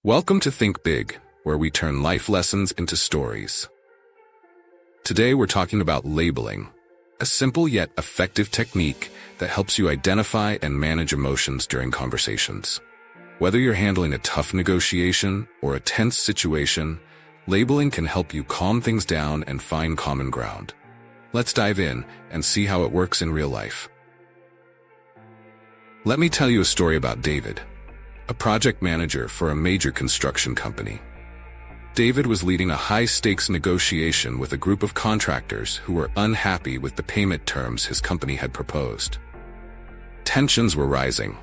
Welcome to Think Big, where we turn life lessons into stories. Today we're talking about labeling, a simple yet effective technique that helps you identify and manage emotions during conversations. Whether you're handling a tough negotiation or a tense situation, labeling can help you calm things down and find common ground. Let's dive in and see how it works in real life. Let me tell you a story about David, a project manager for a major construction company. David was leading a high-stakes negotiation with a group of contractors who were unhappy with the payment terms his company had proposed. Tensions were rising,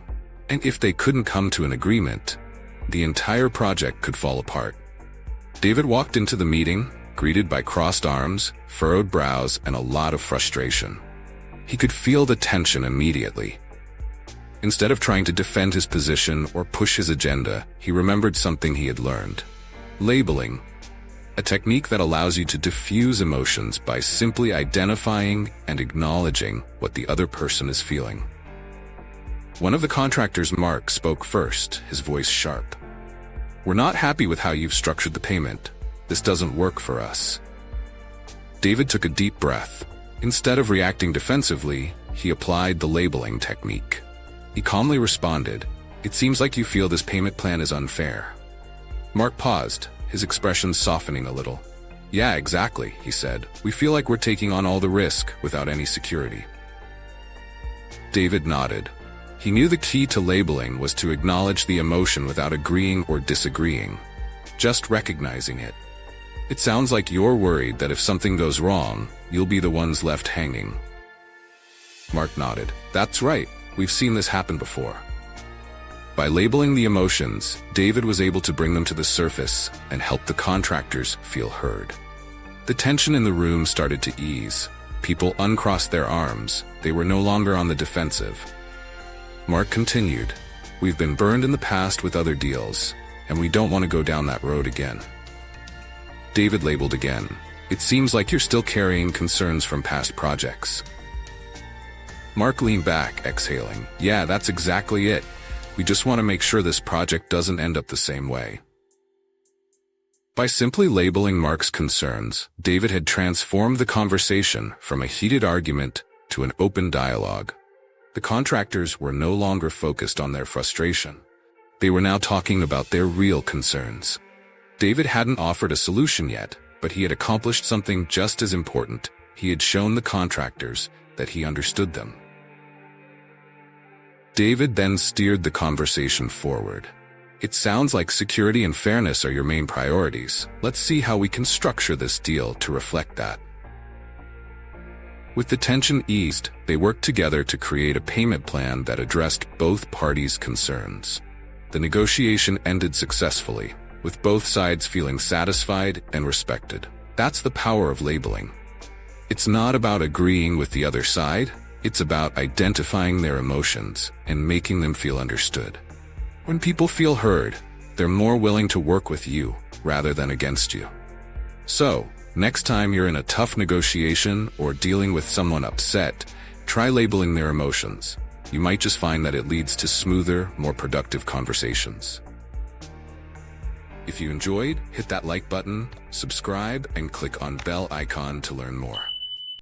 and if they couldn't come to an agreement, the entire project could fall apart. David walked into the meeting, greeted by crossed arms, furrowed brows, and a lot of frustration. He could feel the tension immediately. Instead of trying to defend his position or push his agenda, he remembered something he had learned. Labeling, a technique that allows you to diffuse emotions by simply identifying and acknowledging what the other person is feeling. One of the contractors, Mark, spoke first, his voice sharp. "We're not happy with how you've structured the payment. This doesn't work for us." David took a deep breath. Instead of reacting defensively, he applied the labeling technique. He calmly responded, "It seems like you feel this payment plan is unfair." Mark paused, his expression softening a little. "Yeah, exactly," he said. "We feel like we're taking on all the risk without any security." David nodded. He knew the key to labeling was to acknowledge the emotion without agreeing or disagreeing, just recognizing it. "It sounds like you're worried that if something goes wrong, you'll be the ones left hanging." Mark nodded. "That's right. We've seen this happen before." By labeling the emotions, David was able to bring them to the surface and help the contractors feel heard. The tension in the room started to ease. People uncrossed their arms. They were no longer on the defensive. Mark continued, "We've been burned in the past with other deals, and we don't want to go down that road again." David labeled again. "It seems like you're still carrying concerns from past projects." Mark leaned back, exhaling. "Yeah, that's exactly it. We just want to make sure this project doesn't end up the same way." By simply labeling Mark's concerns, David had transformed the conversation from a heated argument to an open dialogue. The contractors were no longer focused on their frustration. They were now talking about their real concerns. David hadn't offered a solution yet, but he had accomplished something just as important. He had shown the contractors that he understood them. David then steered the conversation forward. "It sounds like security and fairness are your main priorities. Let's see how we can structure this deal to reflect that." With the tension eased, they worked together to create a payment plan that addressed both parties' concerns. The negotiation ended successfully, with both sides feeling satisfied and respected. That's the power of labeling. It's not about agreeing with the other side. It's about identifying their emotions and making them feel understood. When people feel heard, they're more willing to work with you rather than against you. So, next time you're in a tough negotiation or dealing with someone upset, try labeling their emotions. You might just find that it leads to smoother, more productive conversations. If you enjoyed, hit that like button, subscribe, and click on bell icon to learn more.